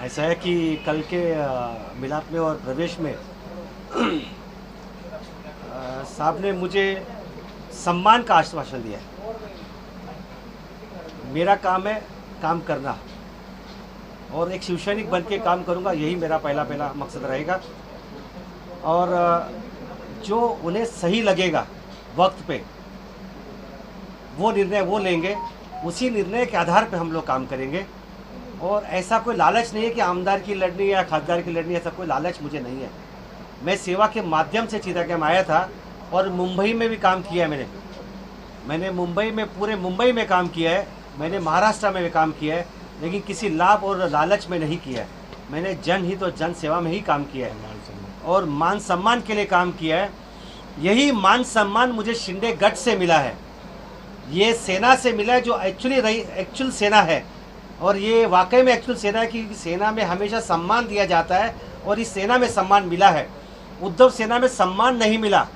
ऐसा है कि कल के मिलाप में और प्रवेश में साहब ने मुझे सम्मान का आश्वासन दिया है। मेरा काम है काम करना और एक शिवसैनिक बन के काम करूंगा, यही मेरा पहला मकसद रहेगा। और जो उन्हें सही लगेगा वक्त पे वो निर्णय वो लेंगे, उसी निर्णय के आधार पे हम लोग काम करेंगे। और ऐसा कोई लालच नहीं है कि आमदार की लड़नी या खासदार की लड़नी, ऐसा कोई लालच मुझे नहीं है। मैं सेवा के माध्यम से चितागढ़ में आया था और मुंबई में भी काम किया है। मैंने मुंबई में, पूरे मुंबई में काम किया है, मैंने महाराष्ट्र में भी काम किया है, लेकिन किसी लाभ और लालच में नहीं किया है। मैंने जनहित और जन सेवा में ही काम किया है और मान सम्मान के लिए काम किया है। यही मान सम्मान मुझे शिंदे गढ़ से मिला है, ये सेना से मिला है जो एक्चुअल सेना है। और ये वाकई में एक्चुअल सेना है कि सेना में हमेशा सम्मान दिया जाता है और इस सेना में सम्मान मिला है। उद्धव सेना में सम्मान नहीं मिला,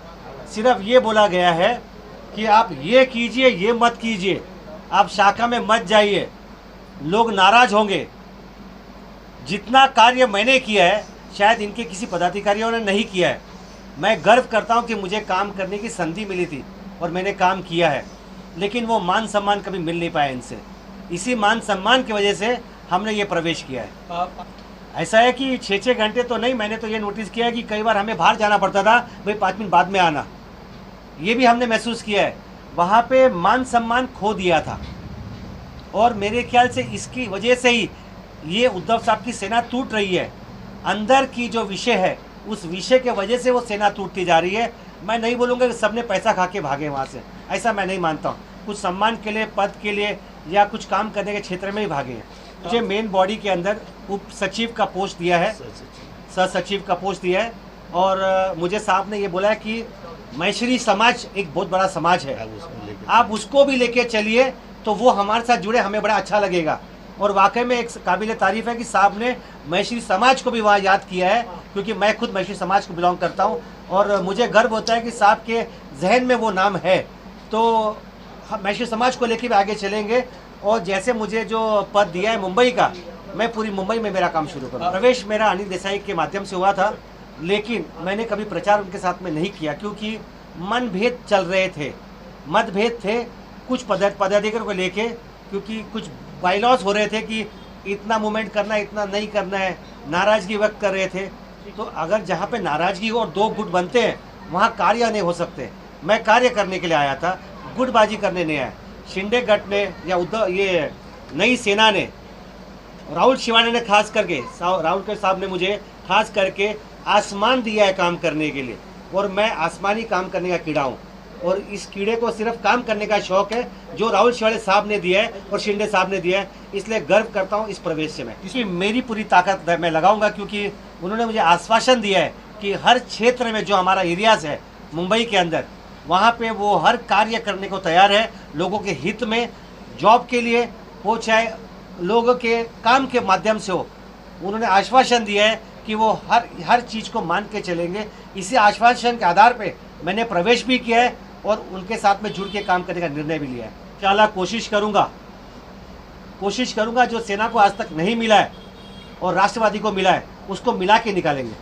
सिर्फ ये बोला गया है कि आप ये कीजिए, ये मत कीजिए, आप शाखा में मत जाइए, लोग नाराज होंगे। जितना कार्य मैंने किया है शायद इनके किसी पदाधिकारियों ने नहीं किया है। मैं गर्व करता हूं कि मुझे काम करने की संधि मिली थी और मैंने काम किया है, लेकिन वो मान सम्मान कभी मिल नहीं पाया इनसे। इसी मान सम्मान की वजह से हमने ये प्रवेश किया है। ऐसा है कि 6-6 घंटे तो नहीं, मैंने तो ये नोटिस किया है कि कई बार हमें बाहर जाना पड़ता था, भाई 5 मिनट बाद में आना, ये भी हमने महसूस किया है। वहाँ पे मान सम्मान खो दिया था और मेरे ख्याल से इसकी वजह से ही ये उद्धव साहब की सेना टूट रही है। अंदर की जो विषय है उस विषय के वजह से वो सेना टूटती जा रही है। मैं नहीं बोलूँगा कि सबने पैसा खा के भागे वहाँ से, ऐसा मैं नहीं मानता हूँ। कुछ सम्मान के लिए, पद के लिए या कुछ काम करने के क्षेत्र में ही भागे हैं। मुझे मेन बॉडी के अंदर उप सचिव का पोस्ट दिया है, सह सचिव का पोस्ट दिया है। और मुझे साहब ने ये बोला है कि मैश्री समाज एक बहुत बड़ा समाज है, आप उसको भी लेके चलिए तो वो हमारे साथ जुड़े, हमें बड़ा अच्छा लगेगा। और वाकई में एक काबिल तारीफ़ है कि साहब ने मैश्री समाज को भी वहाँ याद किया है, क्योंकि मैं खुद मैश्री समाज को बिलोंग करता हूँ और मुझे गर्व होता है कि साहब के जहन में वो नाम है। तो हम मैश्री समाज को लेके भी आगे चलेंगे और जैसे मुझे जो पद दिया है मुंबई का, मैं पूरी मुंबई में मेरा काम शुरू करूँगा। प्रवेश मेरा अनिल देसाई के माध्यम से हुआ था, लेकिन मैंने कभी प्रचार उनके साथ में नहीं किया, क्योंकि मनभेद चल रहे थे, मतभेद थे कुछ पदाधिकारियों को लेके, क्योंकि कुछ बाइलॉज हो रहे थे कि इतना मूवमेंट करना है, इतना नहीं करना है, नाराज़गी व्यक्त कर रहे थे। तो अगर जहाँ पे नाराज़गी और दो गुट बनते हैं वहाँ कार्य नहीं हो सकते। मैं कार्य करने के लिए आया था, गुटबाजी करने नहीं आया। शिंदे गढ़ ने या उद्धव, ये नई सेना ने, राहुल शिवानी ने खास करके, राहुल के साहब ने मुझे खास करके आसमान दिया है काम करने के लिए, और मैं आसमानी काम करने का कीड़ा हूँ। और इस कीड़े को सिर्फ काम करने का शौक है जो राहुल शिवानी साहब ने दिया है और शिंदे साहब ने दिया है, इसलिए गर्व करता हूँ इस प्रवेश से। मैं इसकी मेरी पूरी ताकत मैं लगाऊंगा, क्योंकि उन्होंने मुझे आश्वासन दिया है कि हर क्षेत्र में जो हमारा एरियाज़ है मुंबई के अंदर, वहाँ पे वो हर कार्य करने को तैयार है, लोगों के हित में, जॉब के लिए हो चाहे लोगों के काम के माध्यम से हो। उन्होंने आश्वासन दिया है कि वो हर चीज़ को मान के चलेंगे। इसी आश्वासन के आधार पे मैंने प्रवेश भी किया है और उनके साथ में जुड़ के काम करने का निर्णय भी लिया है। इंशाल्लाह कोशिश करूँगा जो सेना को आज तक नहीं मिला है और राष्ट्रवादी को मिला है उसको मिला के निकालेंगे।